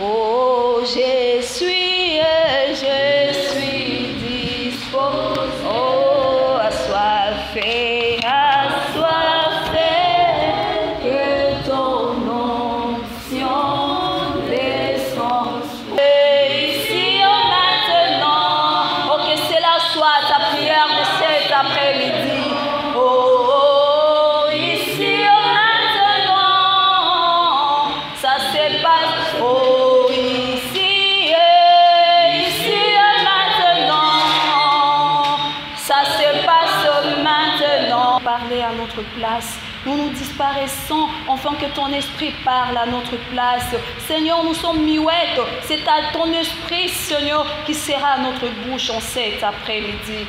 Oh, je suis disposé. Oh, assoiffé, que ton onction descende. Et ici maintenant, oh, que cela soit ta prière de cet après-midi. Oh, ici maintenant, ça se passe. Oh, ici maintenant, ça se passe maintenant. Parler à notre place. Nous nous disparaissons afin que ton esprit parle à notre place. Seigneur, nous sommes muettes. C'est à ton esprit, Seigneur, qui sera notre bouche en cet après-midi.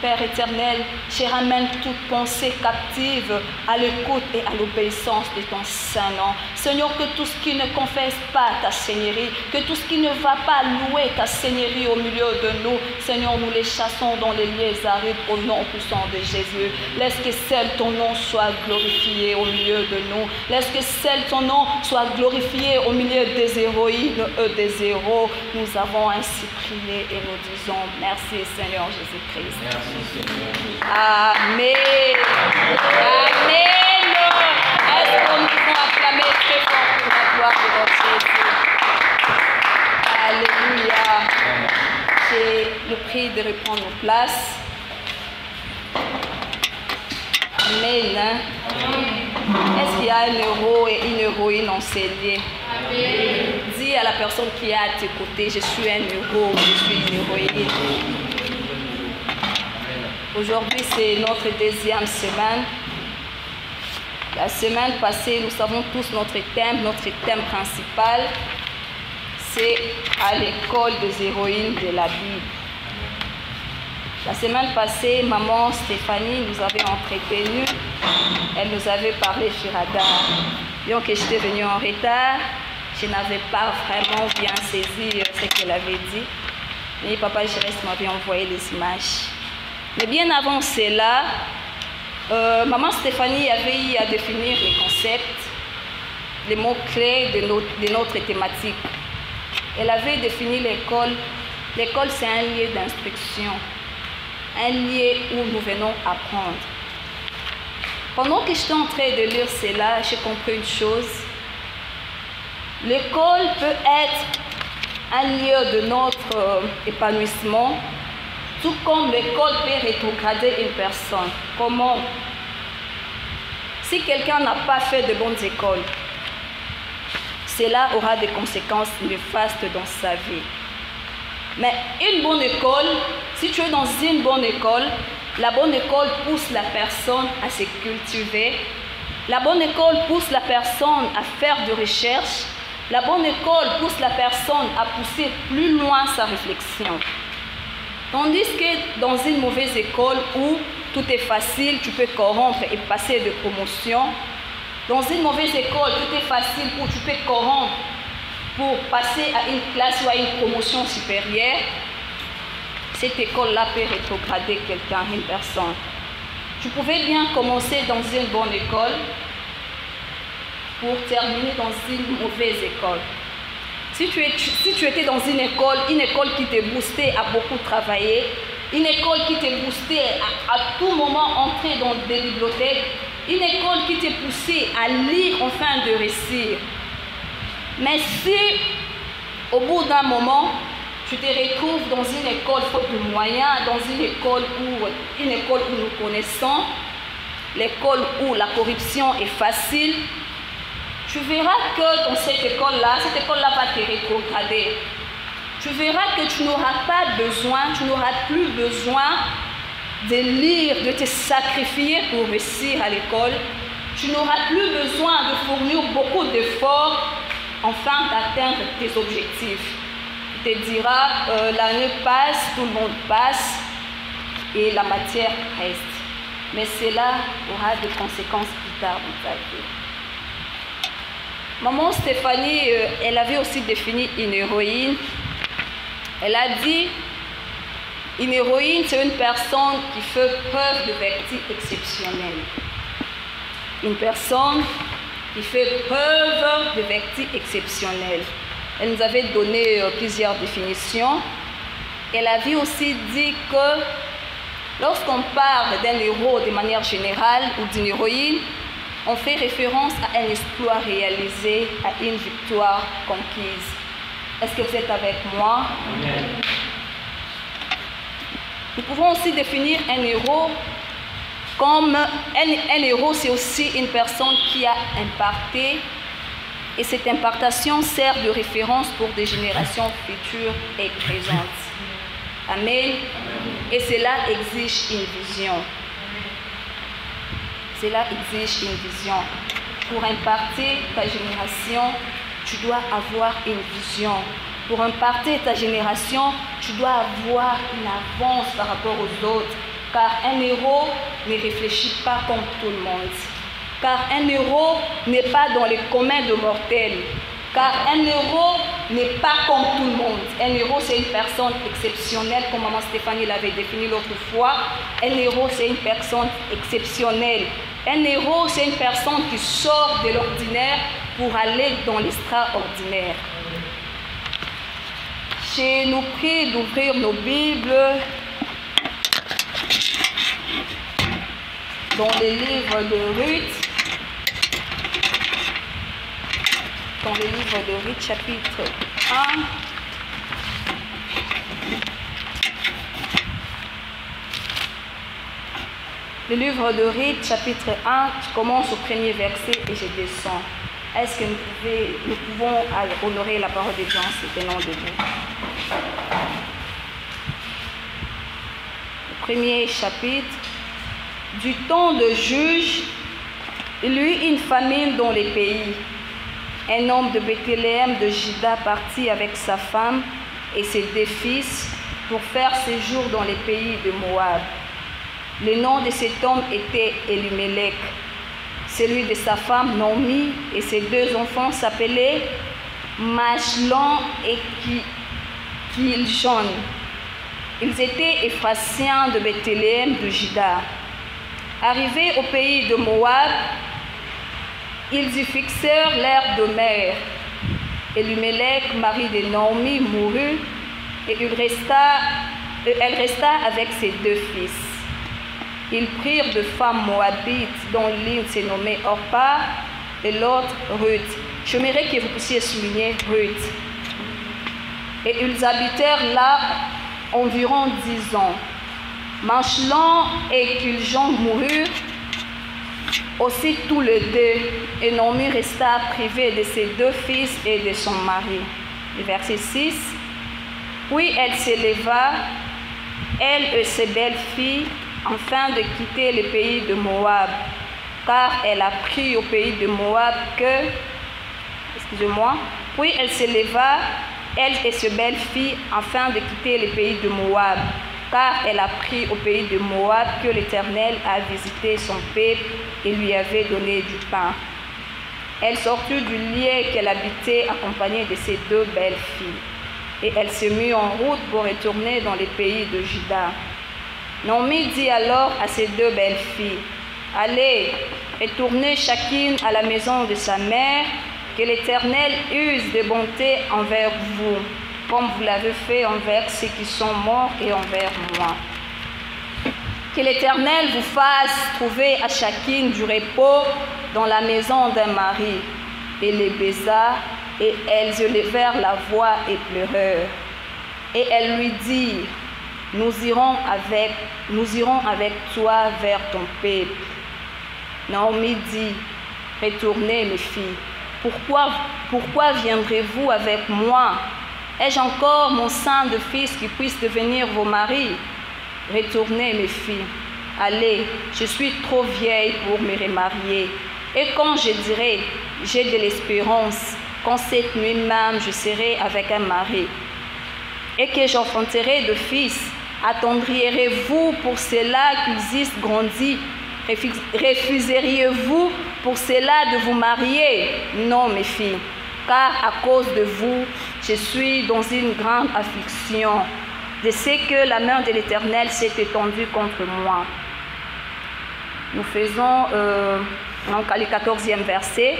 Père éternel, je ramène toute pensée captive à l'écoute et à l'obéissance de ton Saint-Nom. Seigneur, que tout ce qui ne confesse pas ta Seigneurie, que tout ce qui ne va pas louer ta Seigneurie au milieu de nous, Seigneur, nous les chassons dans les lieux arides au nom puissant de Jésus. Laisse que seul ton nom soit glorifié au milieu de nous. Laisse que seul ton nom soit glorifié au milieu des héroïnes et des héros. Nous avons ainsi prié et nous disons merci Seigneur Jésus-Christ. Merci. Amen. Amen. Est-ce que nous pouvons acclamer très fort pour la gloire de notre Jésus? Alléluia. J'ai le prix de reprendre nos places. Amen. Est-ce qu'il y a un héros et une héroïne en ces lieux? Dis à la personne qui est à tes côtés, je suis un héros, je suis une héroïne. Aujourd'hui, c'est notre deuxième semaine. La semaine passée, nous savons tous notre thème principal, c'est à l'école des héroïnes de la Bible. La semaine passée, maman Stéphanie nous avait entretenu, elle nous avait parlé sur Radar. Bien que j'étais venue en retard, je n'avais pas vraiment bien saisi ce qu'elle avait dit. Mais papa Jérès m'avait envoyé les images. Mais bien avant cela, maman Stéphanie avait eu à définir les concepts, les mots-clés de notre thématique. Elle avait défini l'école. L'école, c'est un lieu d'instruction, un lieu où nous venons apprendre. Pendant que j'étais en train de lire cela, j'ai compris une chose. L'école peut être un lieu de notre épanouissement, tout comme l'école peut rétrograder une personne. Comment? Si quelqu'un n'a pas fait de bonnes écoles, cela aura des conséquences néfastes dans sa vie. Mais une bonne école, si tu es dans une bonne école, la bonne école pousse la personne à se cultiver. La bonne école pousse la personne à faire de recherche. La bonne école pousse la personne à pousser plus loin sa réflexion. Tandis que dans une mauvaise école où tout est facile, tu peux corrompre et passer de promotion. Dans une mauvaise école, tout est facile où tu peux corrompre pour passer à une classe ou à une promotion supérieure. Cette école-là peut rétrograder quelqu'un, une personne. Tu pouvais bien commencer dans une bonne école pour terminer dans une mauvaise école. Si tu étais dans une école qui te boostait à beaucoup travailler, une école qui te boostait à tout moment entrer dans des bibliothèques, une école qui te poussait à lire afin de réussir. Mais si, au bout d'un moment, tu te retrouves dans une école faute de moyens, dans une école où nous connaissons, l'école où la corruption est facile, tu verras que dans cette école-là va te rétrograder. Tu verras que tu n'auras plus besoin de lire, de te sacrifier pour réussir à l'école. Tu n'auras plus besoin de fournir beaucoup d'efforts afin d'atteindre tes objectifs. Tu te diras, l'année passe, tout le monde passe et la matière reste. Mais cela aura des conséquences plus tard dans ta vie. Maman Stéphanie, elle avait aussi défini une héroïne. Elle a dit, une héroïne, c'est une personne qui fait preuve de vertu exceptionnelle. Une personne qui fait preuve de vertu exceptionnelle. Elle nous avait donné plusieurs définitions. Elle avait aussi dit que lorsqu'on parle d'un héros de manière générale ou d'une héroïne, on fait référence à un exploit réalisé, à une victoire conquise. Est-ce que vous êtes avec moi? Amen. Nous pouvons aussi définir un héros comme un héros, c'est aussi une personne qui a imparté, et cette impartation sert de référence pour des générations futures et présentes. Amen. Et cela exige une vision. Cela exige une vision. Pour imparter ta génération, tu dois avoir une vision. Pour imparter ta génération, tu dois avoir une avance par rapport aux autres. Car un héros ne réfléchit pas comme tout le monde. Car un héros n'est pas dans les communs de mortels. Car un héros n'est pas comme tout le monde. Un héros, c'est une personne exceptionnelle, comme maman Stéphanie l'avait défini l'autre fois. Un héros, c'est une personne exceptionnelle. Un héros, c'est une personne qui sort de l'ordinaire pour aller dans l'extraordinaire. Je nous prie d'ouvrir nos Bibles dans les livres de Ruth. Dans le livre de Ruth, chapitre 1. Le livre de Ruth, chapitre 1, je commence au premier verset et je descends. Est-ce que nous pouvons honorer la parole de Dieu en ce nom de Dieu? Le premier chapitre. Du temps de juge, il y eut une famine dans les pays. Un homme de Bethléem de Juda partit avec sa femme et ses 2 fils pour faire séjour dans les pays de Moab. Le nom de cet homme était Elimelech. Celui de sa femme Naomi et ses 2 enfants s'appelaient Machlon et Kiljon. Ils étaient Éphrathiens de Bethléem de Juda. Arrivés au pays de Moab, ils y fixèrent leur demeure. Elimelech, mari de Naomi, mourut et elle resta avec ses 2 fils. Ils prirent 2 femmes moabites dont l'une se nommait Orpa et l'autre Ruth. J'aimerais que vous puissiez souligner Ruth. Et ils habitèrent là environ 10 ans. Machlon et Kiljon moururent aussi tous les 2, et Naomi resta privée de ses 2 fils et de son mari. Le verset 6. Puis elle s'éleva, elle et ses belles-filles, afin de quitter le pays de Moab, car elle a pris au pays de Moab que... Puis elle s'éleva, elle et ses belles-filles, afin de quitter le pays de Moab, car elle a pris au pays de Moab que l'Éternel a visité son peuple et lui avait donné du pain. Elle sortit du lieu qu'elle habitait accompagnée de ses 2 belles-filles, et elle se mit en route pour retourner dans les pays de Juda. Naomi dit alors à ses 2 belles-filles, « Allez, retournez chacune à la maison de sa mère, que l'Éternel use de bonté envers vous, comme vous l'avez fait envers ceux qui sont morts et envers moi. Que l'Éternel vous fasse trouver à chacune du repos dans la maison d'un mari. » Et les baisa, et elles élevèrent la voix et pleurèrent. Et elles lui dirent, nous irons avec toi vers ton peuple. Naomi dit, retournez mes filles. Pourquoi viendrez-vous avec moi? Ai-je encore mon sein de fils qui puisse devenir vos maris? Retournez mes filles. Allez, je suis trop vieille pour me remarier. Et quand je dirai, j'ai de l'espérance, quand cette nuit même je serai avec un mari, et que j'enfanterai de fils, attendriez-vous pour cela qu'ils eussent grandi? Refuseriez-vous pour cela de vous marier? Non, mes filles, car à cause de vous, je suis dans une grande affliction. Je sais que la main de l'Éternel s'est étendue contre moi. Nous faisons donc le 14e verset.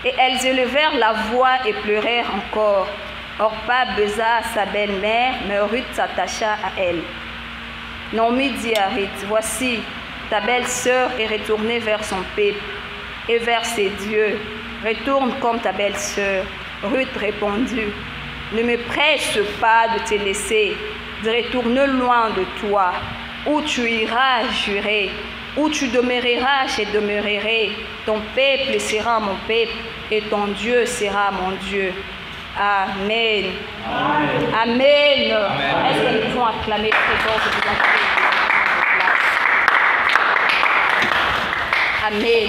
Et elles élevèrent la voix et pleurèrent encore. Orpa baisa sa belle-mère, mais Ruth s'attacha à elle. Naomi dit à Ruth, voici, ta belle-sœur est retournée vers son peuple et vers ses dieux. Retourne comme ta belle-sœur. Ruth répondit, ne me presse pas de te laisser, de retourner loin de toi, où tu iras jurer, où tu demeureras, je demeurerai. Ton peuple sera mon peuple et ton Dieu sera mon Dieu. Amen. Amen. Amen. Amen. Est-ce que nous pouvons acclamer très fort que vous entrez de place? Amen.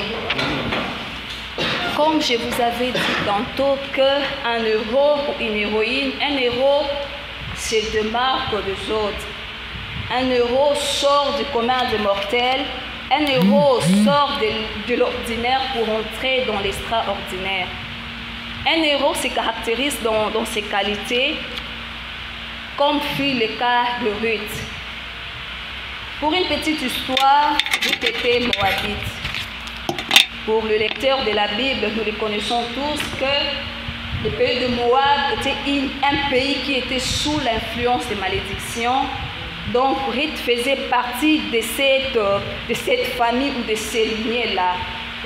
Comme je vous avais dit tantôt qu'un héros ou une héroïne, un héros se démarque des autres. Un héros sort du commun des mortels. Un héros sort de l'ordinaire pour entrer dans l'extraordinaire. Un héros se caractérise dans ses qualités, comme fut le cas de Ruth. Pour une petite histoire, Ruth était moabite. Pour le lecteur de la Bible, nous le connaissons tous que le pays de Moab était un pays qui était sous l'influence des malédictions. Donc Ruth faisait partie de cette famille ou de ces lignées-là.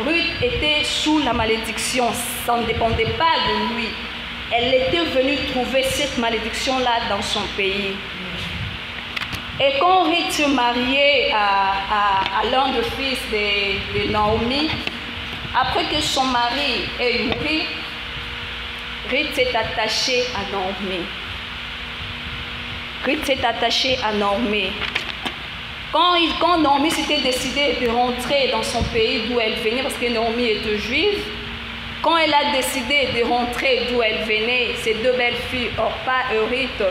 Ruth était sous la malédiction, ça ne dépendait pas de lui. Elle était venue trouver cette malédiction-là dans son pays. Et quand Ruth se mariait à l'un des fils de Naomi, après que son mari ait mouru, Ruth s'est attachée à Naomi. Ruth s'est attachée à Naomi. Quand Naomi s'était décidée de rentrer dans son pays d'où elle venait, parce que Naomi était juive, quand elle a décidé de rentrer d'où elle venait, ses deux belles filles, Orpa et Ruth,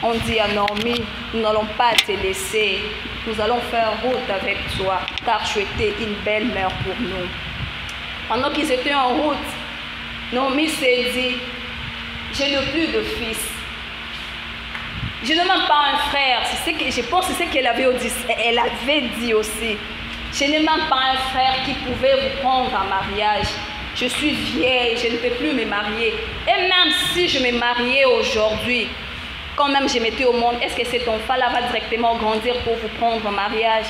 ont dit à Naomi, nous n'allons pas te laisser, nous allons faire route avec toi, car tu étais une belle mère pour nous. Pendant qu'ils étaient en route, Naomi s'est dit, je n'ai plus de fils. Je n'ai même pas un frère. Je pense que c'est ce qu'elle avait dit aussi. Je n'ai même pas un frère qui pouvait vous prendre en mariage. Je suis vieille, je ne peux plus me marier. Et même si je me mariais aujourd'hui, quand même je mettais au monde, est-ce que cet enfant-là va directement grandir pour vous prendre en mariage?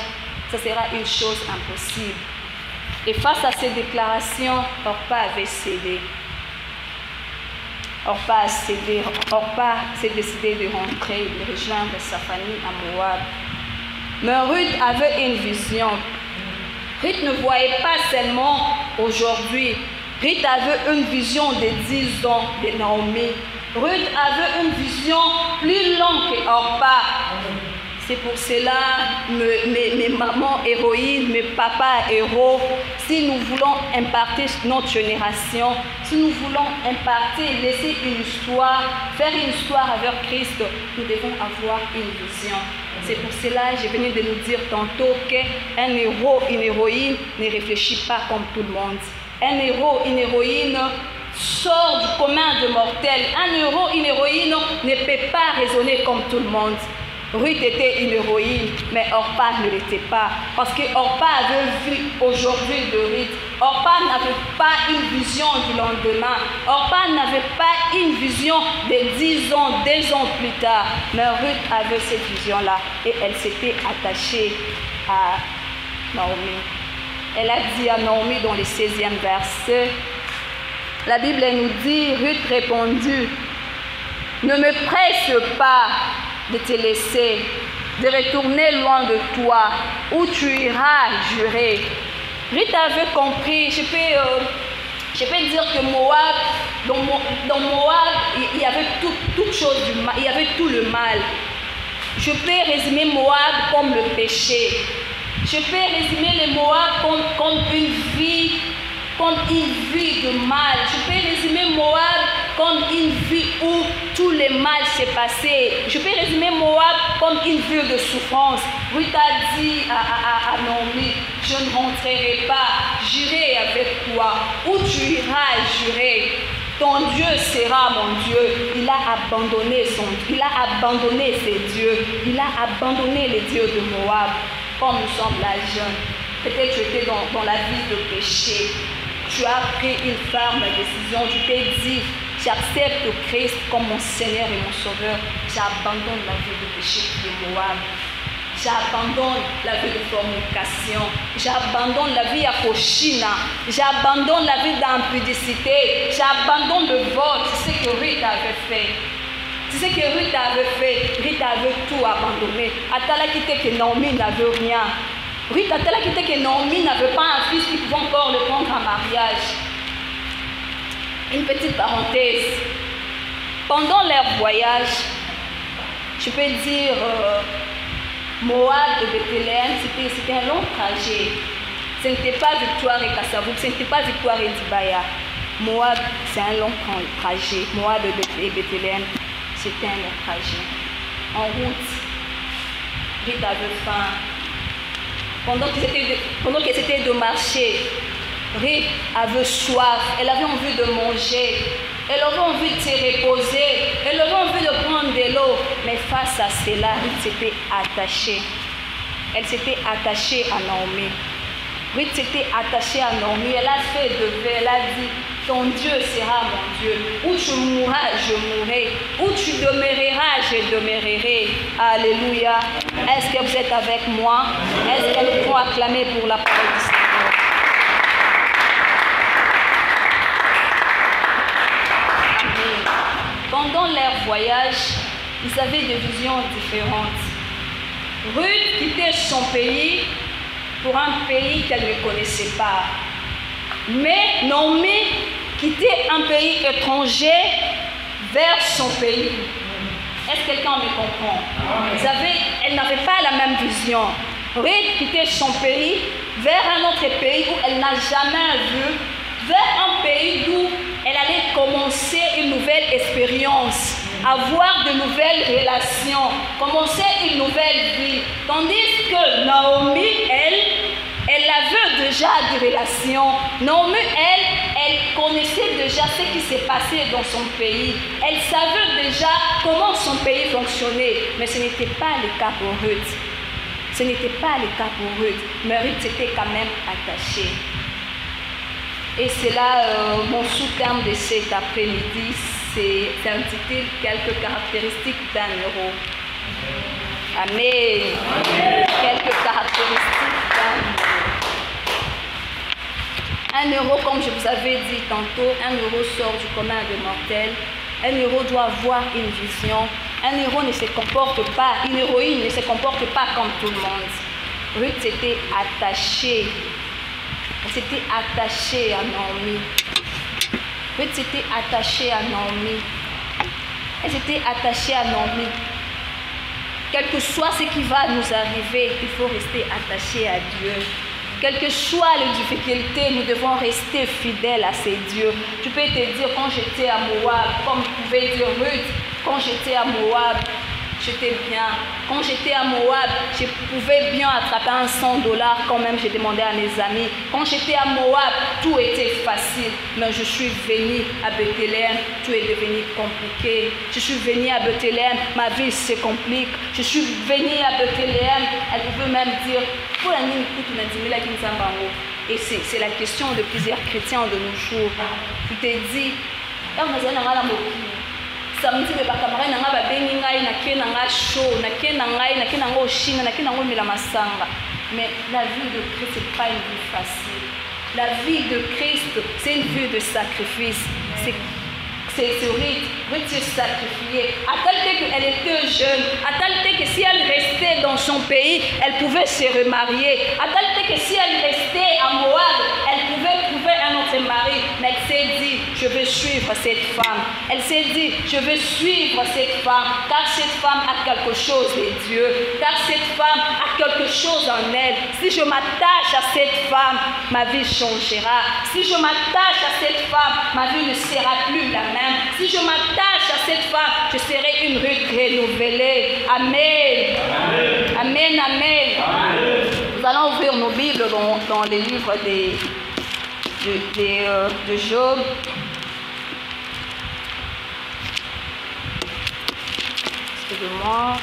Ça sera une chose impossible. Et face à ces déclarations, Orpa avait cédé. Orpa s'est décidé de rentrer, de rejoindre sa famille à Moab. Mais Ruth avait une vision. Ruth ne voyait pas seulement aujourd'hui. Ruth avait une vision de 10 ans de Naomi. Ruth avait une vision plus longue que Orpa. C'est pour cela, mes mamans héroïnes, mes papas héros, si nous voulons imparter notre génération, si nous voulons imparter, laisser une histoire, faire une histoire avec Christ, nous devons avoir une vision. C'est pour cela, je venais de nous dire tantôt qu'un héros, une héroïne ne réfléchit pas comme tout le monde. Un héros, une héroïne sort du commun de mortels. Un héros, une héroïne ne peut pas raisonner comme tout le monde. Ruth était une héroïne, mais Orpa ne l'était pas. Parce que Orpa avait vu aujourd'hui de Ruth. Orpa n'avait pas une vision du lendemain. Orpa n'avait pas une vision de 10 ans, 2 ans plus tard. Mais Ruth avait cette vision-là et elle s'était attachée à Naomi. Elle a dit à Naomi dans le 16e verset, la Bible nous dit, Ruth répondit, ne me presse pas de te laisser, de retourner loin de toi, où tu iras jurer. Ruth avait compris, je peux dire que Moab, dans Moab, il y avait toute chose du mal, il y avait tout le mal. Je peux résumer Moab comme le péché. Je peux résumer le Moab comme une vie de mal. Je peux résumer Moab comme une vie où tout le mal s'est passé. Je peux résumer Moab comme une vie de souffrance. Ruth a dit à Naomi, je ne rentrerai pas, j'irai avec toi. Où tu iras jurer, ton Dieu sera mon Dieu. Il a abandonné ses dieux. Il a abandonné les dieux de Moab. Comme nous sommes là jeunes, peut-être tu étais dans la vie de péché. tu as pris une ferme décision, tu t'es dit, j'accepte Christ comme mon Seigneur et mon Sauveur, j'abandonne la vie de péché de Moab, j'abandonne la vie de fornication, j'abandonne la vie à Koshina, j'abandonne la vie d'impudicité, j'abandonne le vol. C'est ce que Ruth avait fait. C'est ce que Ruth avait fait. Ruth avait tout abandonné. Atala quitté que Naomi n'avait rien. Ruth Atala quitté que Naomi n'avait pas un fils qui pouvait encore le prendre en mariage. Une petite parenthèse. Pendant leur voyage, je peux dire Moab et Bethléem, c'était un long trajet. Ce n'était pas Victoire et Kassavouk, ce n'était pas Victoire et Dibaya. Moab, c'est un long trajet. Moab et Bethléem, c'était un long trajet. En route, Ruth avait faim. Pendant que c'était de marcher, Ruth avait soif, elle avait envie de manger, elle avait envie de se reposer, elle avait envie de prendre de l'eau. Mais face à cela, Ruth s'était attachée. Elle s'était attachée à Naomi. Ruth s'était attachée à Naomi. Elle a fait de vœux. Elle a dit, ton Dieu sera mon Dieu. Où tu mourras, je mourrai. Où tu demeureras, je demeurerai. Alléluia. Est-ce que vous êtes avec moi? Est-ce que nous pouvons acclamer pour la parole du Seigneur? Pendant leur voyage, ils avaient des visions différentes. Ruth quittait son pays pour un pays qu'elle ne connaissait pas. Mais Naomi quittait un pays étranger vers son pays. Est-ce que quelqu'un me comprend? Elle n'avait pas la même vision. Ruth quittait son pays vers un autre pays où elle n'a jamais vu, vers un pays d'où elle allait commencer une nouvelle expérience, avoir de nouvelles relations, commencer une nouvelle vie. Tandis que Naomi, elle avait déjà des relations. Naomi, elle connaissait déjà ce qui s'est passé dans son pays. Elle savait déjà comment son pays fonctionnait. Mais ce n'était pas le cas pour Ruth. Ce n'était pas le cas pour Ruth. Mais Ruth s'était quand même attachée. Et c'est là mon sous-terme de cet après-midi, c'est intitulé quelques caractéristiques d'un héros. Amen. Quelques caractéristiques d'un héros. Un héros, comme je vous avais dit tantôt, un héros sort du commun des mortels. Un héros doit avoir une vision. Un héros ne se comporte pas, une héroïne ne se comporte pas comme tout le monde. Ruth s'était attachée. Elle s'était attachée à Naomi. Ruth s'était attachée à Naomi. Elle s'était attachée à Naomi. Quel que soit ce qui va nous arriver, il faut rester attaché à Dieu. Quelles que soient les difficultés, nous devons rester fidèles à ces dieux. Tu peux te dire, quand j'étais à Moab, comme tu pouvais dire Ruth, quand j'étais à Moab, j'étais bien. Quand j'étais à Moab, je pouvais bien attraper un $100 quand même, j'ai demandé à mes amis. Quand j'étais à Moab, tout était facile. Mais je suis venue à Bethléem, tout est devenu compliqué. Je suis venue à Bethléem, ma vie se complique. Je suis venue à Bethléem, elle pouvait même dire, et c'est la question de plusieurs chrétiens de nos jours. Tu te dis, samedi le bakamara nanga babengi ngai nake nanga show nake nanga oshinga nake nanga mila masanga. Mais la vie de Christ c'est pas une vie facile. La vie de Christ c'est une vie de sacrifice. C'est Ruth se sacrifier. À tel point qu'elle était jeune, à tel point que si elle restait dans son pays, elle pouvait se remarier. À tel point que si elle restait à Moab, elle pouvait trouver un autre mari. Mais elle s'est dit, je vais suivre cette femme. Elle s'est dit, je vais suivre cette femme, car cette femme a quelque chose de Dieu, car cette femme a quelque chose en elle. Si je m'attache à cette femme, ma vie changera. Si je m'attache à cette femme, ma vie ne sera plus la même. Si je m'attache à cette femme, je serai une Ruth renouvelée. Amen. Amen, amen. Amen. Nous allons ouvrir nos Bibles dans les livres de Job. Excusez-moi.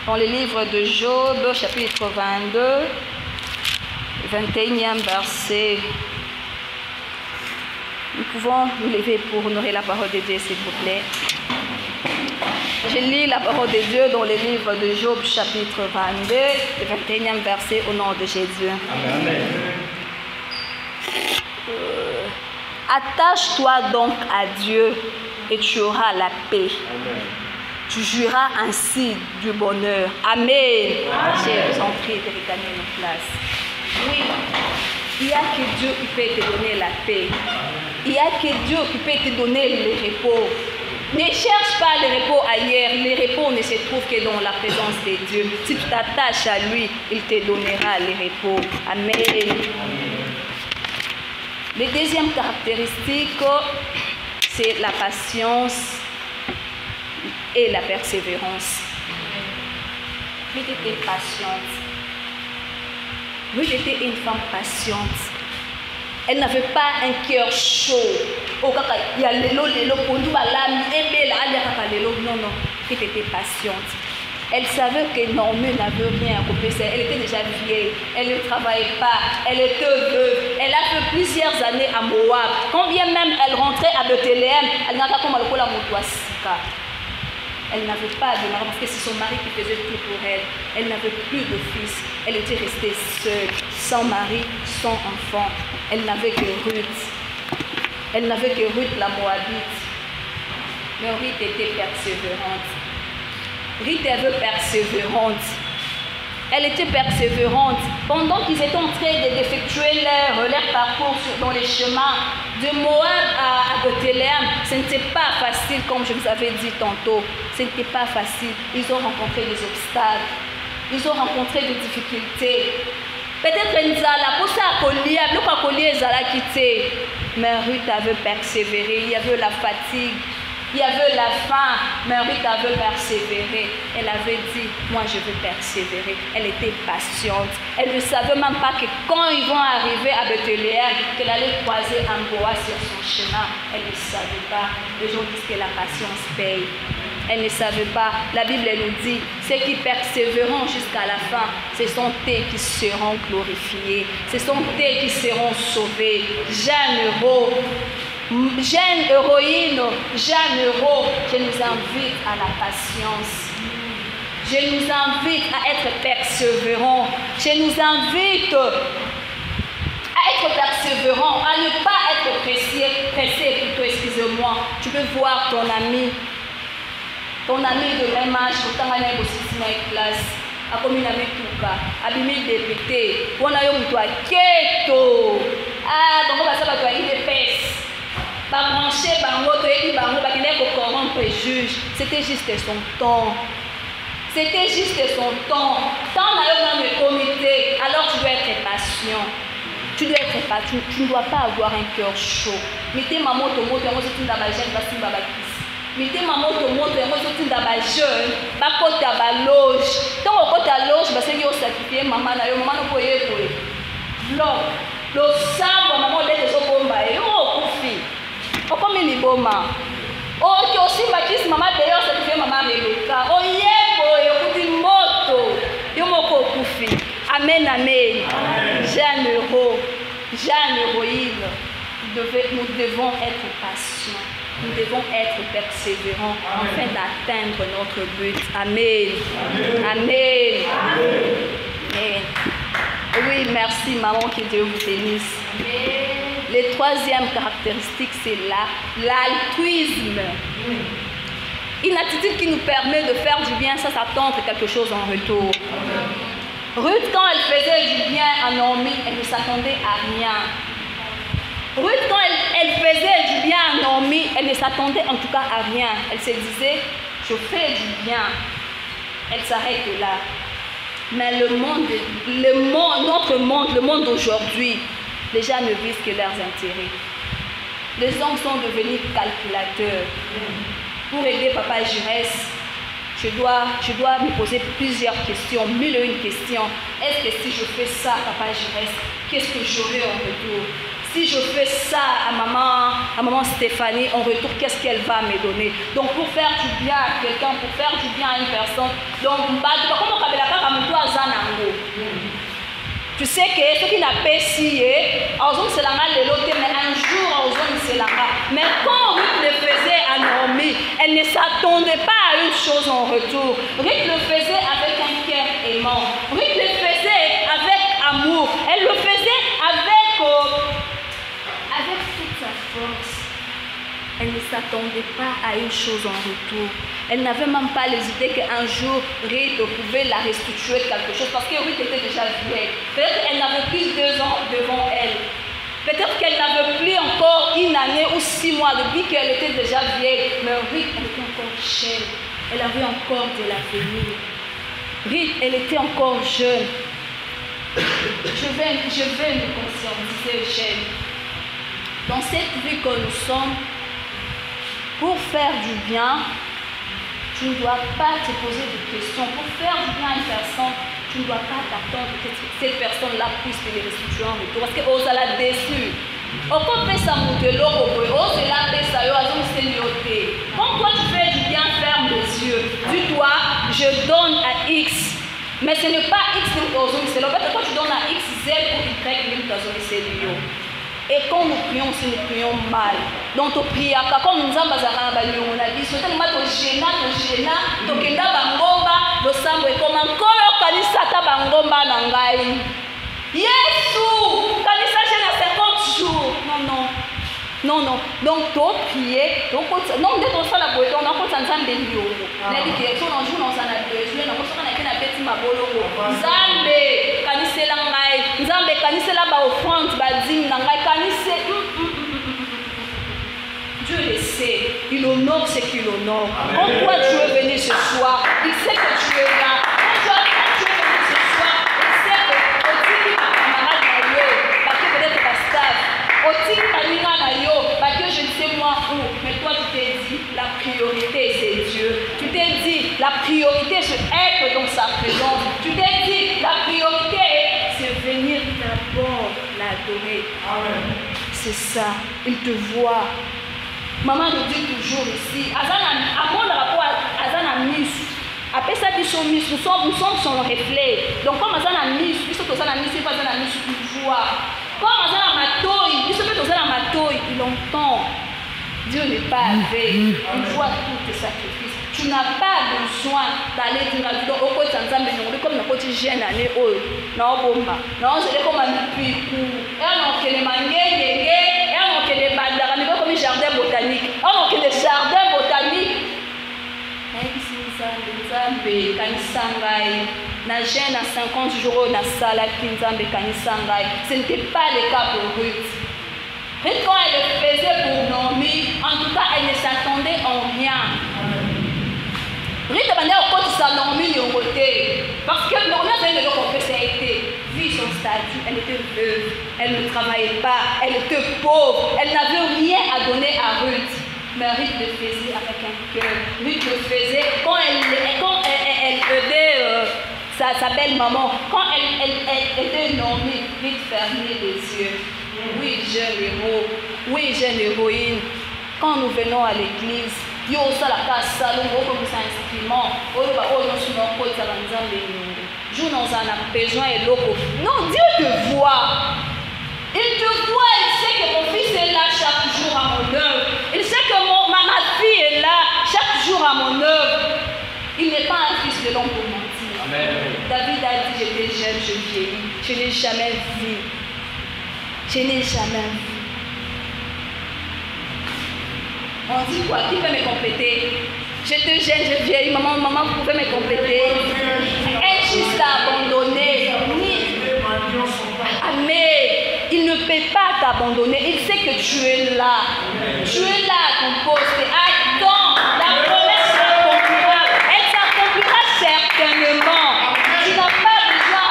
Dans les livres de Job, chapitre 22. 21e verset. Nous pouvons nous lever pour honorer la parole de Dieu, s'il vous plaît. Je lis la parole de Dieu dans le livre de Job, chapitre 22, le 21e verset, au nom de Jésus. Amen. Attache-toi donc à Dieu et tu auras la paix. Amen. Tu jouiras ainsi du bonheur. Amen. Je vous en prie de regagner nos places. Oui, il n'y a que Dieu qui peut te donner la paix. Il n'y a que Dieu qui peut te donner le repos. Ne cherche pas le repos ailleurs. Le repos ne se trouve que dans la présence de Dieu. Si tu t'attaches à lui, il te donnera le repos. Amen. La deuxième caractéristique, c'est la patience et la persévérance. Ruth était patiente. Ruth était une femme patiente. Elle n'avait pas un cœur chaud. Oh, il y a l'élo, pour nous, non, non. Elle était patiente. Elle savait que Naomi n'avait rien à couper. Elle était déjà vieille. Elle ne travaillait pas. Elle était veuve. Elle a fait plusieurs années à Moab. Quand bien même elle rentrait à Bethléem, elle n'a pas comme elle n'avait pas de mari parce que c'est son mari qui faisait tout pour elle. Elle n'avait plus de fils. Elle était restée seule, sans mari, sans enfant. Elle n'avait que Ruth. Elle n'avait que Ruth la Moabite. Mais Ruth était persévérante. Ruth était persévérante. Elle était persévérante. Pendant qu'ils étaient en train d'effectuer leur parcours dans les chemins de Moab à Bethléem, ce n'était pas facile, comme je vous avais dit tantôt. Ce n'était pas facile. Ils ont rencontré des obstacles. Ils ont rencontré des difficultés. Peut-être Nzala, pour ça, Zala quitté. Mais Ruth avait persévéré. Il y avait la fatigue. Il y avait la faim, mais Ruth avait persévéré. Elle avait dit, moi je veux persévérer. Elle était patiente. Elle ne savait même pas que quand ils vont arriver à Bethléem, qu'elle allait croiser un boa sur son chemin. Elle ne savait pas. Les gens disent que la patience paye. Elle ne savait pas. La Bible nous dit, ceux qui persévéreront jusqu'à la fin, ce sont eux qui seront glorifiés. Ce sont eux qui seront sauvés. Jeune héros. Jeune héroïne, jeune héros, je nous invite à la patience. Je nous invite à être persévérants. Je nous invite à être persévérants, à ne pas être pressé plutôt, excusez-moi. Tu peux voir ton ami de même âge, pourtant il y a aussi une classe. A comme une amie Touka, abimi député, on a eu un toit keto. Ah, donc on va savoir toi, il est pèse. C'était juste son temps. C'était juste son temps. Quand on a eu le comité, alors tu dois être patient. Tu dois être patient. Tu ne dois pas avoir un cœur chaud. Mettez ma moto, moi, je suis dans ma jeune, je suis dans ma kiss. Mettez ma moto, moi, je suis dans ma jeune, je suis dans ma loge. Quand on est à la loge, je vais sacrifier maman, maman ne peut pas. Vlog. Le sang, maman, on est des autres. Pourquoi me liboma? Oh, qui aussi ma kiss maman d'ailleurs ça fait maman Rebecca. Oh yebo, écoute moto. Yo moko kufi. Amen, amen. Jeune héros, jeune héroïne. Nous devons être patients. Nous devons être persévérants afin d'atteindre notre but. Amen. Amen. Amen. Oui, merci maman, que Dieu vous bénisse. Amen. La troisième caractéristique, c'est l'altruisme. Une attitude qui nous permet de faire du bien sans attendre quelque chose en retour. Ruth, quand elle faisait du bien à Naomi, elle ne s'attendait à rien. Ruth, quand elle faisait du bien à Naomi, elle ne s'attendait en tout cas à rien. Elle se disait, je fais du bien. Elle s'arrête là. Mais notre monde, le monde d'aujourd'hui, les gens ne visent que leurs intérêts. Les hommes sont devenus calculateurs. Pour aider Papa Giresse, je dois me poser plusieurs questions, 1001 questions. Est-ce que si je fais ça, Papa Giresse, qu'est-ce que j'aurai en retour? Si je fais ça à maman Stéphanie, en retour, qu'est-ce qu'elle va me donner? Donc pour faire du bien à quelqu'un, pour faire du bien à une personne, donc Tu sais que ce qui n'a pas essayé, c'est la mal de l'autre, mais un jour, c'est la mal. Mais quand Ruth le faisait à Naomi, elle ne s'attendait pas à une chose en retour. Ruth le faisait avec un cœur aimant. Ruth le faisait avec amour. Elle le faisait avec toute sa force. Elle ne s'attendait pas à une chose en retour. Elle n'avait même pas les idées qu'un jour, Ruth pouvait la restituer quelque chose. Parce que Ruth était déjà vieille. Peut-être qu'elle n'avait plus 2 ans devant elle. Peut-être qu'elle n'avait plus encore 1 année ou 6 mois depuis qu'elle était déjà vieille. Mais Ruth, elle était encore jeune. Elle avait encore de l'avenir. Ruth, elle était encore jeune. Je vais me conscientiser, jeune. Dans cette vie que nous sommes, pour faire du bien, tu ne dois pas te poser de questions. Pour faire du bien à une personne, tu ne dois pas t'attendre que cette personne-là puisse te les restituer en retour. Parce que on l'a déçu. Quand toi tu fais du bien, ferme les yeux. Dis-toi, je donne à X. Mais ce n'est pas X que c'est quand tu donnes à X, Z ou Y que c'est lui. Et quand nous prions, si nous prions mal, donc tu pries, quand nous avons on a dit, c'est tellement gênant, tu kenda bangomba, le sang est comme encore kanisa ta bangomba nangai. Yesu, kanisa j'ai 50 jours. Non. Donc tu prier, non dès qu'on fait la boîte, on a fait un ensemble de lieux. On a dit que tout le jour on s'en a besoin, on s'en a fait un petit mabolongo. Nzambe, kanisa langai, Nzambe kanisa la ba offrande, ba dîme nangai, kanisa. Dieu le sait, il honore ce qu'il honore. Quand toi tu es venu ce soir, il sait que tu es là. Quand tu es venu ce soir, il sait que tu es ma camarade Nayo, parce que peut-être ta staff, Otiki Panina Nayo, parce que je ne sais moi où, mais toi tu t'es dit, la priorité c'est Dieu. Tu t'es dit, la priorité c'est être dans sa présence. Tu t'es dit, la priorité c'est venir d'abord l'adorer. C'est ça, il te voit. Maman nous dit toujours ici, à mon rapport à Azana Miss, après ça, nous sommes son reflet. Donc, comme Azana Miss, nous sommes Azana Miss, il voit. Comme Azana Matoy, nous sommes Azana Matoy, il entend. Dieu n'est pas avec, il voit tous tes sacrifices. Tu n'as pas besoin d'aller dire à Dieu, au côté de comme la côté jeune année, non, bomba, non, c'est comme un puits, et on a les mangués, les bandara, mais comme un jardin botanique. Oh, que des jardins botaniques. Na jeune à 50 jours, na sala Kinzambe Kanisangai. Ce n'était pas le cas pour Ruth. Ruth, quand elle le faisait pour Naomi, en tout cas, elle ne s'attendait en rien. Ruth demandait au côté de sa Naomi de côté. Parce que Naomi avait le compris, ça a été. Vu son statut, elle était veuve, elle ne travaillait pas, elle était pauvre, elle n'avait rien à donner à Ruth. Mais Ruth le faisait avec un cœur. Ruth le faisait quand elle aidait sa belle-maman, quand elle était nommée, Ruth fermait les yeux. Oui, jeune héros, oui, jeune héroïne. Quand nous venons à l'église, yo ça la casse salon, comme ça instrument, Dieu nous en a besoin et l'eau. Non, Dieu te voit. Il te voit, il sait que mon fils est là chaque jour à mon œuvre. Il sait que ma fille est là chaque jour à mon œuvre. Il n'est pas un fils de l'homme pour mentir. Amen. David a dit, j'étais jeune, je vieillis. Je n'ai jamais vu. Je n'ai jamais vu. On dit quoi? Qui peut me compléter? J'étais jeune, je vieillis. Maman, vous pouvez me compléter? Juste à abandonner. Mais il ne peut pas t'abandonner. Il sait que tu es là. Tu es là à ton poste. Attends, la promesse s'accomplira. Elle s'accomplira certainement. Tu n'as pas besoin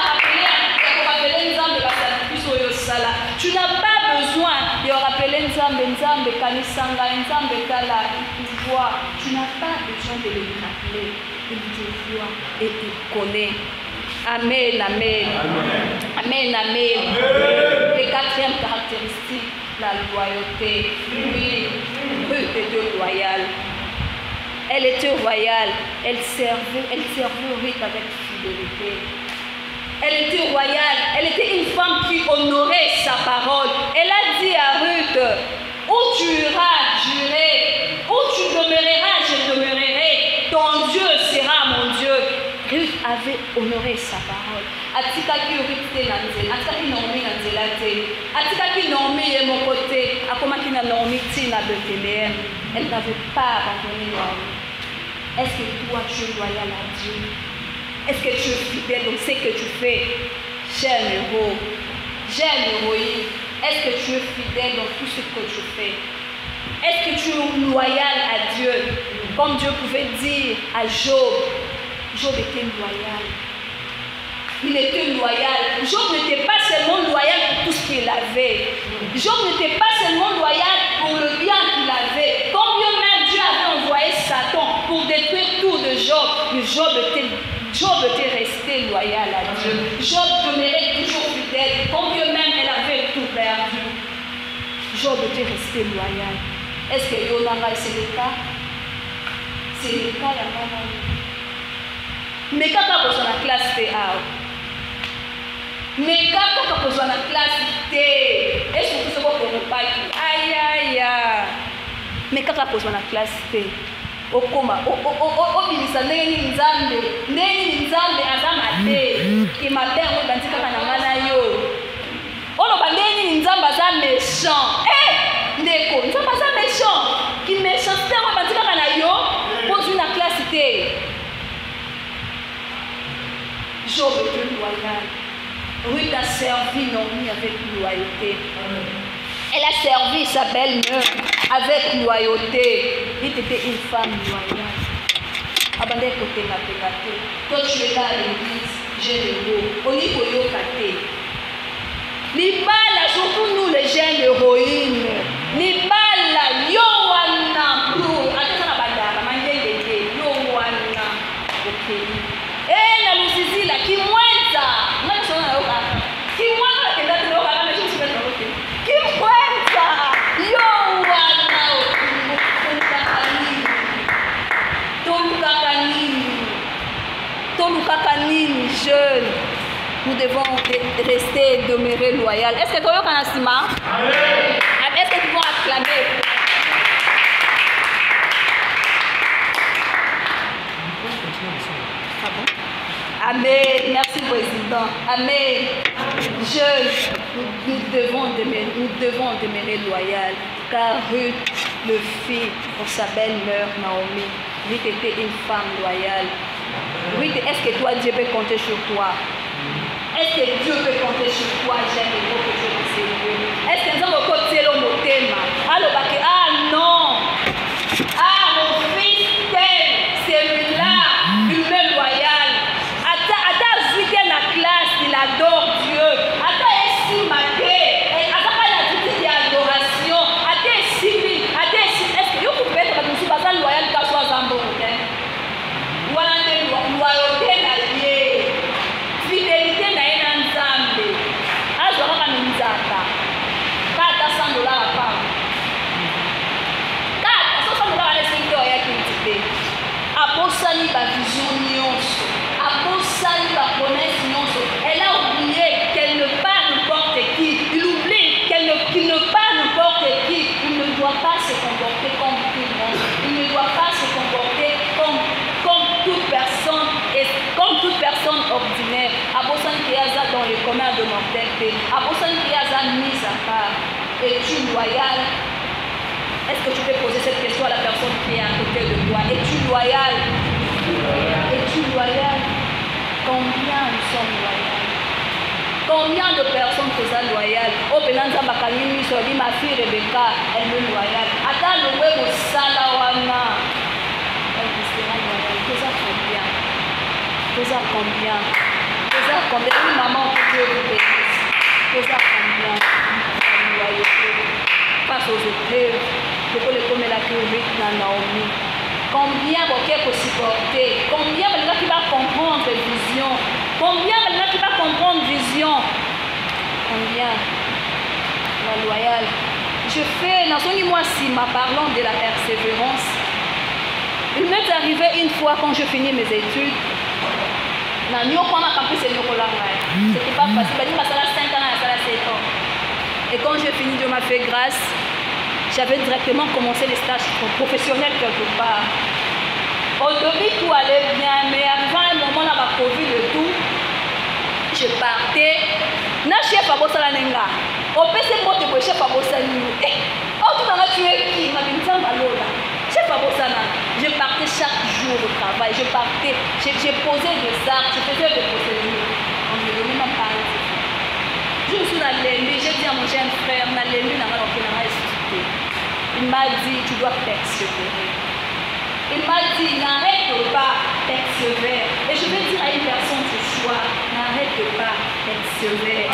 de rappeler Nzambe la sacrifice au sala. Tu n'as pas besoin de rappeler Nzambe kanisanga, Nzambe kala. Il voit. Tu n'as pas besoin de le rappeler. Il te voit et il connaît. Amen, amen. Amen, amen. Les 4e caractéristique, la loyauté. Oui, Ruth était loyale. Elle était royale. Elle servait Ruth avec fidélité. Elle était royale. Elle était une femme qui honorait sa parole. Elle a dit à Ruth, où tu iras, j'irai. Où tu demeureras, je demeurerai. Ton Dieu sera mon Dieu. Ruth avait honoré sa parole. Atikaki Ruth te na nzela, atikaki Naomi na nzela te. Atikaki Naomi ye mon côté, akomaki na Naomi ti na Bethléem. Elle n'avait pas abandonné Naomi. Est-ce que toi tu es loyal à Dieu? Est-ce que tu es fidèle dans ce que tu fais? Jeune héros, jeune héroïne, est-ce que tu es fidèle dans tout ce que tu fais? Est-ce que tu es loyal à Dieu? Comme Dieu pouvait dire à Job, Job était loyal. Il était loyal. Job n'était pas seulement loyal pour tout ce qu'il avait. Job n'était pas seulement loyal pour le bien qu'il avait. Combien même Dieu avait envoyé Satan pour détruire tout de Job. Mais Job était resté loyal à Dieu. Job demeurait toujours fidèle. Combien même elle avait tout perdu. Job était resté loyal. Est-ce que Yonanga, c'est le cas? C'est le cas de la maman. Mais quand on a la classe TA, mais quand on a la classe T, est-ce que vous savez pas aïe aïe aïe. Mais quand on a la classe T, au coma, au ministère, n'est nzambe azamate, qui m'a fait un bandit quand on a manayo. On a bandé nzambe azam méchant. Eh, ndeko, nzambe azam méchant, qui méchanceté on bandit quand on a yo, pose une classe T. Job était loyal. Ruth a servi Naomi avec loyauté. Elle a servi sa belle-mère avec loyauté. Elle était une femme loyale. Abandonne côté ma pégate. Toi tu es là à l'église, j'ai le mot. On y peut y kate. Libala, surtout nous les jeunes héroïnes. Libala, yo wana blue. Attends la badara, mandenge yo wana. Ok. Eh, la luzizi la qui mointa. Moi je suis là qui mointa que date lo kana je suis là ok. Qui mointa. Yo wana Toluka kanini jeune. Nous devons rester et demeurer loyaux. Est-ce que tu as un assima? Est-ce que tu vas acclamer? Amen. Merci, Président. Amen. Jeunes, nous devons demeurer loyaux. Car Ruth le fit pour sa belle-mère Naomi. Ruth était une femme loyale. Ruth, est-ce que toi, Dieu peut compter sur toi? Est-ce que Dieu peut compter sur toi? J'aime les mots que Dieu te salue. Est-ce que nous avons côté le mot thème? Alors, ah non! Ah, mon fils t'aime, celui-là, humain loyal. Attends, vu qu'il la classe, il adore Dieu. Attends, ici, ma tête. Attends, il a dit qu'il y a adoration. Attends, ici, est-ce que vous pouvez être comme ça, loyal, qu'à soit Zambo, ok? Loyauté, fidélité, abosani ba vision nyonso, abosani ba promesse nyonso. Elle a oublié qu'elle ne bat n'importe qui. Il oublie qu'il ne bat n'importe qui. Il ne doit pas se comporter comme tout le monde. Il ne doit pas se comporter comme toute personne ordinaire. Abosani qui a dans les communs de mortalité. Abosani qui a mise à part. Es-tu loyal? Est-ce que tu peux poser cette question à la personne qui est à côté de toi? Es-tu loyal? Es-tu loyal? Combien nous sommes loyaux? Combien de personnes sont loyales? Oh, Benanza Makalimi, ma fille Rebecca, elle est loyale. Attends, le web au Salawana. Elle sera loyale. Tu as combien? Tu as combien? Tu as combien? Oui, maman, que Dieu vous bénisse. Tu as combien? La loyauté. Face aux épreuves. Pourquoi les communs la théorie dans Naomi? Combien vous pouvez supporter? Combien de gens qui va comprendre vision? Combien de gens qui va comprendre vision? Combien? La loyale. Je fais, dans son moi si ma parlant de la persévérance. Il m'est arrivé une fois quand je finis mes études. C'était pas facile. Il m'a 5 ans, il a 7 ans. Et quand j'ai fini, Dieu m'a fait grâce. J'avais directement commencé les stages professionnels quelque part. Au début, tout allait bien, mais arrivant un moment, là, ma Covid et tout, je partais. Na chef à Bossala Nenga. Au PC, moi, je chef à Bossala. Oh, tout en a tué qui m'a dit, tiens, chef à Bossala. Je partais chaque jour au travail. Je partais, j'ai posé des actes, je faisais des procédures. On me donnait même pas un petit peu. Je me suis allée, j'ai dit à mon jeune frère, on a l'élu, on a expliqué. Il m'a dit, tu dois persévérer. Il m'a dit, n'arrête pas, persévère. Et je vais dire à une personne ce soir, n'arrête pas, persévère.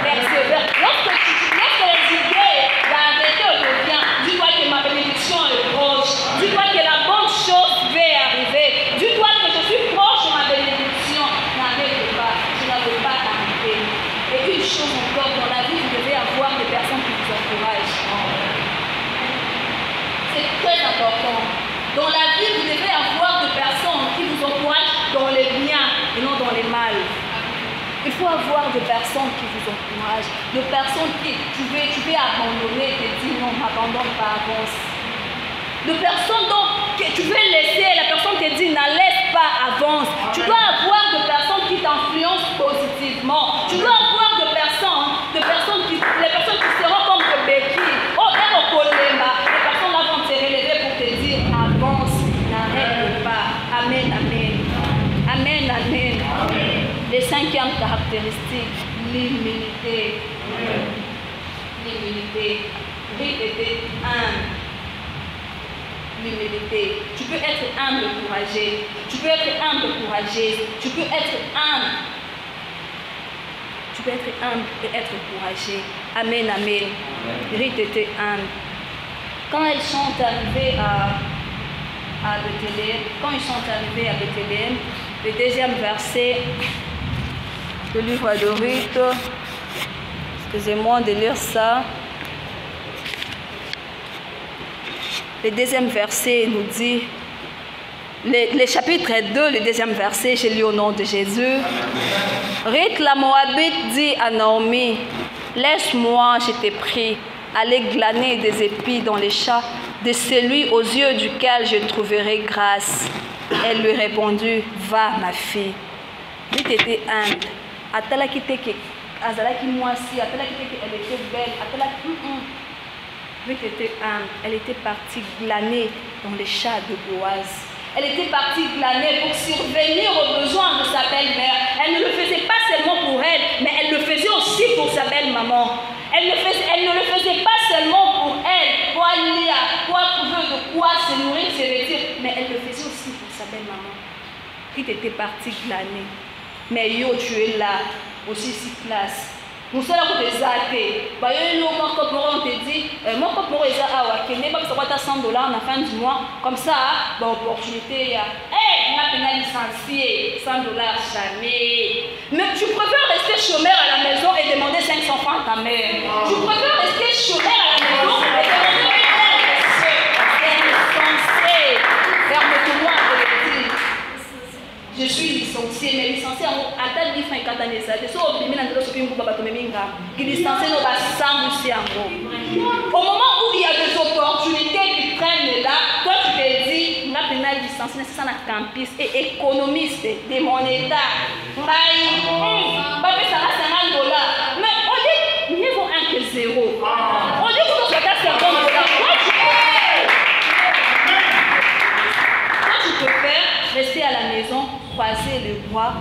Persévère. Lorsque les idées d'arrêter revient, dis-toi que ma bénédiction est proche. Dis-toi que la bonne chose va arriver. Dis-toi que je suis proche de ma bénédiction. N'arrête pas, je n'avais pas arrêté. Et une chose encore, dans la vie, vous devez avoir des personnes qui vous encouragent. C'est très important. Dans la vie, vous devez avoir des personnes qui vous encouragent dans les biens et non dans les mal. Il faut avoir des personnes qui vous encouragent, des personnes qui tu veux abandonner et te dire non, n'abandonne pas, avance. Des personnes que tu veux laisser, la personne te dit ne laisse pas, avance. Tu dois avoir des personnes qui t'influencent positivement. Tu dois avoir des personnes qui seront comme des béquilles. Oh, les personnes là vont te relever pour te dire avance, n'arrête pas. Amen, amen. Amen, amen. Les 5e caractéristique, l'humilité. L'humilité. Répétez, humble. L'humilité. Tu peux être humble et courageux. Tu peux être humble et courageux. Tu peux être humble. Tu peux être humble et être courageux. Amen, amen. Rite était humble. Quand ils sont arrivés à Bethléem, le 2e verset du livre de Ruth, excusez-moi de lire ça. Le 2e verset nous dit, le chapitre 2, le 2e verset, je lis au nom de Jésus. Ruth la Moabite dit à Naomi, laisse-moi, je te prie, aller glaner des épis dans les champs de celui aux yeux duquel je trouverai grâce. Elle lui répondit, va ma fille. Ruth était humble. Atalaki teke, azalaki moisi, atalaki teke, elle était belle, atalaki Ruth était humble. Elle était partie glaner dans les champs de Boaz. Elle était partie glaner pour survenir aux besoins de sa belle-mère. Elle ne le faisait pas seulement pour elle, mais elle le faisait aussi pour sa belle-maman. Elle ne le faisait pas seulement pour elle, pour aller pour trouver de quoi se nourrir, se vêtir, mais elle le faisait aussi pour sa belle-maman. Ruth était partie glaner. Mais yo, tu es là, aussi sur place. Nous sommes là pour des athées. On te dit, mon cop moro est à Wakene, parce que tu as 100 $ à la fin du mois. Comme ça, l'opportunité, on a pénal licencié, 100 $ jamais. Mais tu préfères rester chômeur à la maison et demander 500 francs à ta mère. Tu préfères rester chômeur à la maison et demander 500 Ferme-toi, je suis licencié, mais licencié à ta vie, quand tu as des aides. Si on est licencié, au moment où il y a des opportunités qui traînent là, toi tu te dis, on a pénal licencié, c'est ça la campus et économiste de mon état. Mais on dit, mieux vaut 1 que 0. On dit que tu sois certain de la tu peux faire, rester à la maison, croiser les bras.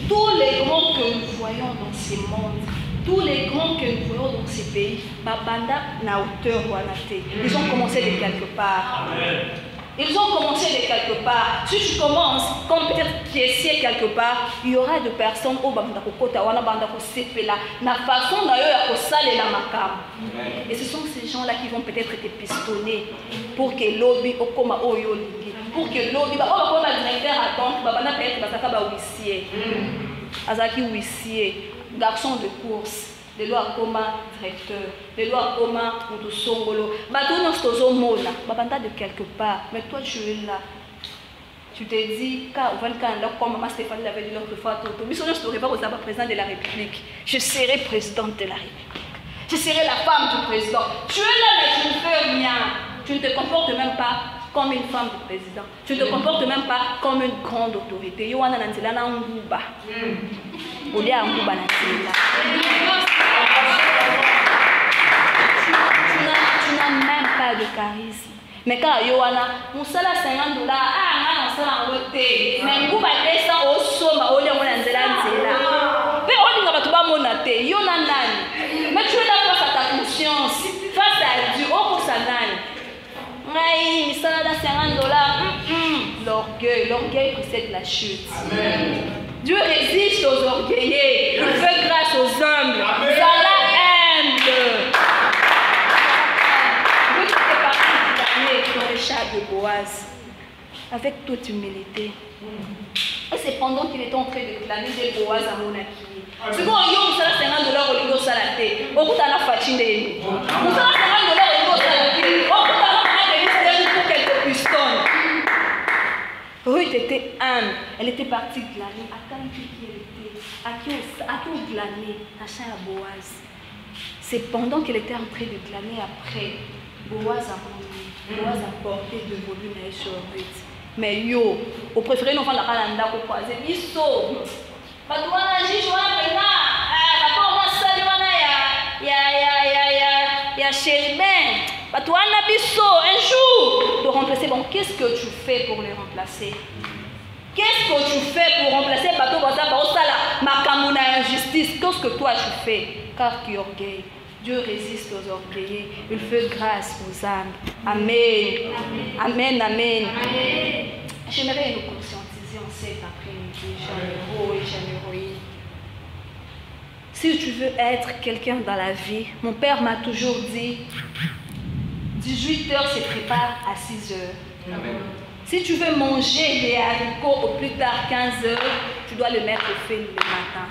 Tous les grands que nous voyons dans ces mondes, tous les grands que nous voyons dans ces pays, Babanda n'a hauteur ou ils ont commencé de quelque part. Ils ont commencé de quelque part. Si tu commences, comme peut-être caissier quelque part, il y aura des personnes au Babanda Kokota, Wana Banda Kosepela, na façon d'ailleurs Kosale la Makam. Et ce sont ces gens-là qui vont peut-être te pistonner pour que l'obi okoma oyo lingi. Pour que l'eau, on va directeur à temps, on va être huissier. Azaki huissier, garçon de course, de loi comme directeur, de loi comme Moutoussongolo. Batou nos tozo mona, babanda de quelque part, mais toi tu es là. tu te dis, comme maman Stéphanie l'avait dit l'autre fois, je ne serai pas président de la République. Je serai présidente de la République. Je serai la femme du président. Tu es là, mais tu ne fais rien. Tu ne te comportes même pas comme une femme du président. Tu ne te comportes même pas comme une grande autorité. Tu n'as même pas de charisme. Mais quand Yohana, on sait la $50, on sait la route, mais on va descendre au sommet, au lieu de l'anzela. Mais on dit que tu vas monter, mais tu es là face à ta conscience, face à Dieu, au cours de sa gagne. Mais ça a $50. L'orgueil précède la chute. Amen. Dieu résiste aux orgueillés, il fait grâce aux hommes. Ça la aime. Dans le chat de Boaz, avec toute humilité. Et c'est pendant qu'il était en train de clamer de Boaz à Monaki. Si vous avez $50 au lieu de salaté, au bout de la fatine, vous avez $50 au lieu de salaté, au bout de la pour quelques pistons. Ruth était humble, elle était partie glaner. À quel qui elle était, à qui on glanait, à chat à Boaz. C'est pendant qu'elle était en train de glaner après, Boaz a porté de volume sur Ruth. Mais yo, au préféré, nous allons la pour croiser. Ils sont. Pas de un jour de remplacer. Bon, qu'est-ce que tu fais pour les remplacer? Qu'est-ce que tu fais pour remplacer Bateau Baza Baosala, Makamuna injustice? Qu'est-ce que toi tu fais? Car tu orgueil. Dieu résiste aux orgueillés. Il fait grâce aux âmes. Amen. Amen, amen. J'aimerais nous conscientiser en cet après-midi, jeunes héros et jeunes héroïnes. Si tu veux être quelqu'un dans la vie, mon père m'a toujours dit, 18h se prépare à 6h. Amen. Si tu veux manger les haricots au plus tard 15h, tu dois le mettre au feu le matin.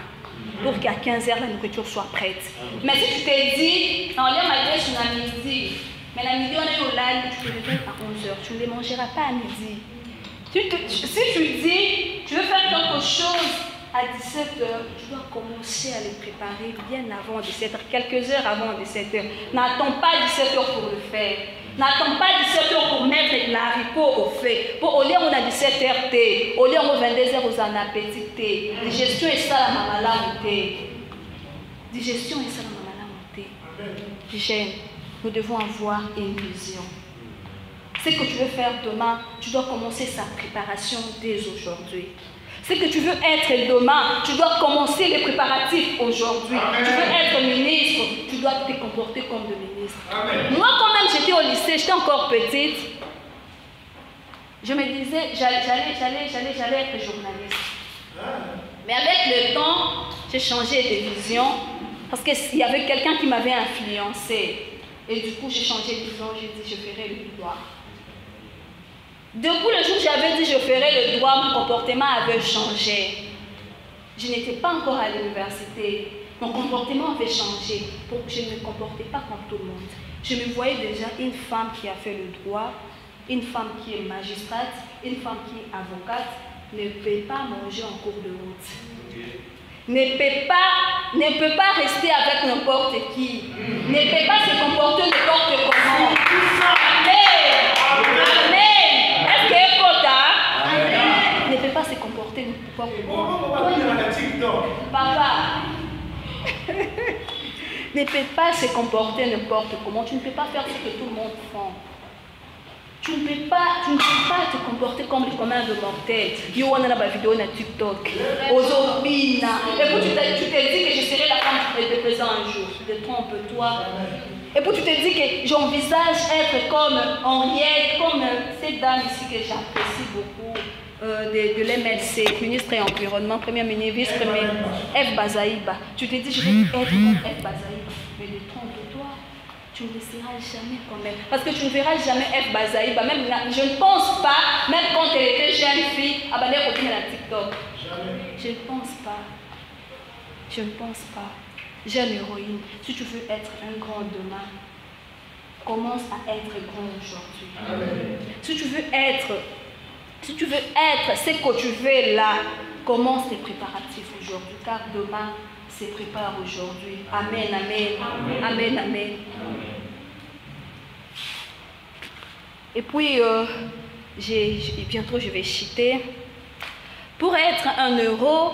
Pour qu'à 15h, la nourriture soit prête. Mais si tu te dis, on lit ma dèche à midi, mais la midi on est au live, tu te réveilles à 11h, tu ne les mangeras pas à midi. Si tu dis, tu veux faire quelque chose à 17h, tu dois commencer à les préparer bien avant 17h, quelques heures avant 17h. N'attends pas 17h pour le faire. N'attends pas 17h pour mettre l'haricot au feu. Pour au lieu on a 17h, au lieu on a 22h aux en appétit. Digestion et ça la mamala monter. Digestion et ça la mamala monter. Jeune, nous devons avoir une vision. Ce que tu veux faire demain, tu dois commencer sa préparation dès aujourd'hui. Ce que tu veux être demain, tu dois commencer les préparatifs aujourd'hui. Tu veux être ministre, tu dois te comporter comme le ministre. Amen. Moi, quand même, j'étais au lycée, j'étais encore petite. Je me disais, j'allais être journaliste. Mais avec le temps, j'ai changé de vision parce qu'il y avait quelqu'un qui m'avait influencé. Et du coup, j'ai changé de vision, j'ai dit, je ferai le droit. Depuis le jour où j'avais dit je ferai le droit, mon comportement avait changé. Je n'étais pas encore à l'université. Mon comportement avait changé. Donc je ne me comportais pas comme tout le monde. Je me voyais déjà une femme qui a fait le droit, une femme qui est magistrate, une femme qui est avocate, ne peut pas manger en cours de route. Ne peut pas rester avec n'importe qui. Ne peut pas se comporter n'importe comment. Amen. Amen. Ne peut pas se comporter n'importe comment. Papa. Ne peut pas se comporter n'importe comment. Tu ne peux pas faire ce que tout le monde fait. Tu ne peux pas te comporter comme les communs de mortels. Yo, on a la vidéo sur TikTok. Ozobina. Et puis tu te dis que je serai la femme du président un jour. Tu te trompes, toi. Et puis tu te dis que j'envisage être comme Henriette, comme cette dame ici que j'apprécie beaucoup, de l'MLC, ministre et environnement, premier ministre, vice-premier, F. Bazaïba. Tu te dis, je vais être comme F. Bazaïba. Mais détrompe-toi, tu ne le seras jamais quand même. Parce que tu ne verras jamais F. Bazaïba. Même, je ne pense pas, même quand elle était jeune fille, à Bané Robin à TikTok. Je ne pense pas. Je ne pense pas. Jeune héroïne, si tu veux être un grand demain, commence à être grand aujourd'hui. Si tu veux Si tu veux être ce que tu veux là, commence les préparatifs aujourd'hui, car demain se prépare aujourd'hui. Amen, amen, amen, amen. Et puis, bientôt je vais citer. Pour être un euro,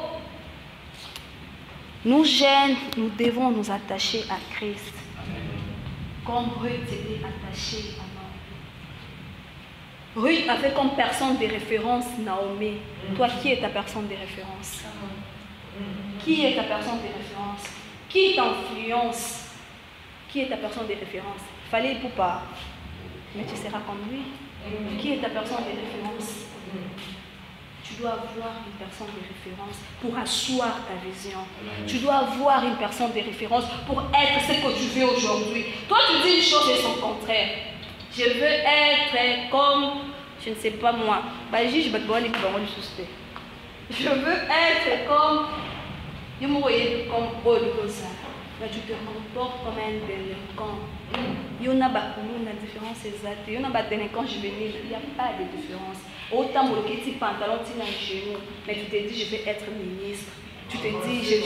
nous jeunes, nous devons nous attacher à Christ. Comme Ruth s'était attachée à Naomi. Ruth avait comme personne de référence Naomi. Toi, qui est ta personne de référence? Qui est ta personne de référence? Qui t'influence? Qui est ta personne de référence? Fallait pour pas, mais tu seras comme lui. Qui est ta personne de référence? Tu dois avoir une personne de référence pour asseoir ta vision. Tu dois avoir une personne de référence pour être ce que tu veux aujourd'hui. Toi, tu dis une chose et son contraire. Je veux être comme, je ne sais pas moi. Je veux être comme, je me voyais comme Olgosa. Mais tu te comportes comme un délinquant. Il y en a une différence exacte. Il y en a des délinquants juvéniles. Il n'y a pas de différence. Autant pour le petit pantalon, tu n'as genou, mais tu te dis je vais être ministre. Tu te dis je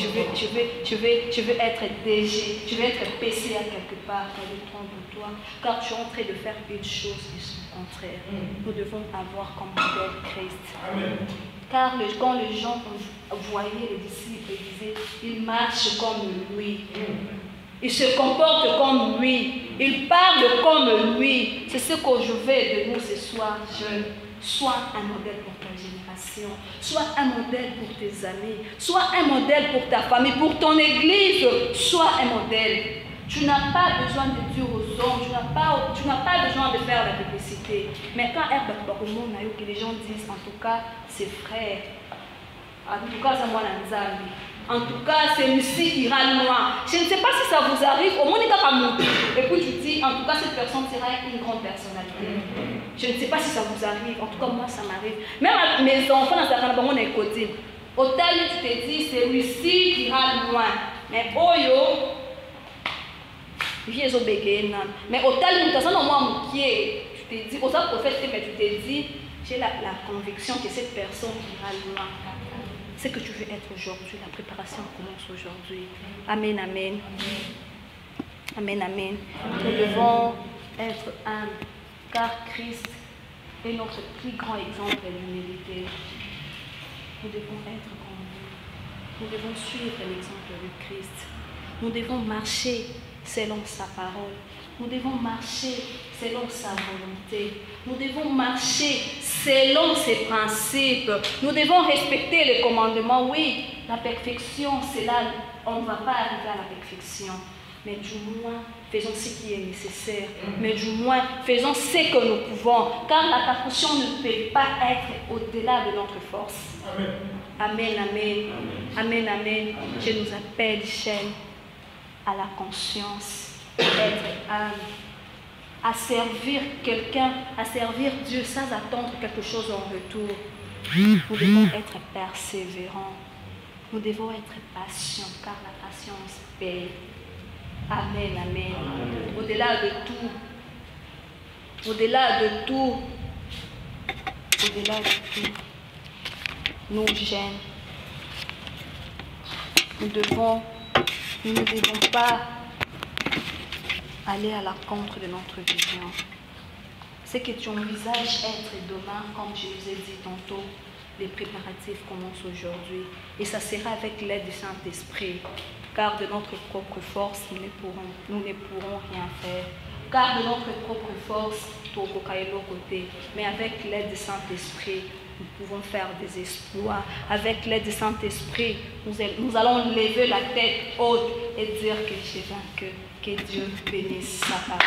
vais être DG, je vais être PC à quelque part. Quand je trompe de toi, car tu es en train de faire une chose et son contraire. Nous devons avoir comme modèle Christ. Amen. Car quand les gens voyaient les disciples, ils disaient, ils marchent comme lui. Ils se comportent comme lui. Ils parlent comme lui. C'est ce que je veux de nous ce soir, jeunes. Sois un modèle pour ta génération. Sois un modèle pour tes amis. Sois un modèle pour ta famille, pour ton église. Sois un modèle. Tu n'as pas besoin de dire aux hommes, tu n'as pas besoin de faire la publicité. Mais quand que les gens disent, en tout cas, c'est frère. En tout cas, c'est moi l'Anzambi. En tout cas, c'est Lucie qui ira loin. Je ne sais pas si ça vous arrive. Au moins, et puis tu dis, en tout cas, cette personne sera une grande personnalité. Je ne sais pas si ça vous arrive. En tout cas, moi, ça m'arrive. Même avec mes enfants, dans certains moments, on est côté. Au tel, tu te dis, c'est Lucie qui ira loin. Mais Oyo, mais au tel, tu te dis, aux autres prophètes, mais tu te dis, j'ai la conviction que cette personne ira loin. Ce que tu veux être aujourd'hui, la préparation commence aujourd'hui. Amen, amen. Amen, amen. Nous devons être humbles, car Christ est notre plus grand exemple de l'humilité. Nous devons être comme lui. Nous devons suivre l'exemple de Christ. Nous devons marcher selon sa parole. Nous devons marcher selon sa volonté. Nous devons marcher selon ses principes. Nous devons respecter les commandements. Oui, la perfection, c'est là, on ne va pas arriver à la perfection. Mais du moins, faisons ce qui est nécessaire. Mais du moins, faisons ce que nous pouvons. Car la perfection ne peut pas être au-delà de notre force. Amen. Amen, amen. Amen, amen. Je nous appelle, chaîne, à la conscience. Être humble, à servir quelqu'un, à servir Dieu sans attendre quelque chose en retour. Nous devons être persévérants. Nous devons être patients, car la patience paye. Amen, amen. Au-delà de tout, au-delà de tout, au-delà de tout, nous jeunes, nous ne devons pas aller à la contre de notre vision. Ce que tu envisages être demain, comme je vous ai dit tantôt, les préparatifs commencent aujourd'hui. Et ça sera avec l'aide du Saint-Esprit. Car de notre propre force, nous ne pourrons rien faire. Car de notre propre force, mais avec l'aide du Saint-Esprit, nous pouvons faire des exploits. Avec l'aide du Saint-Esprit, nous allons lever la tête haute et dire que j'ai vaincu. Que Dieu bénisse sa parole.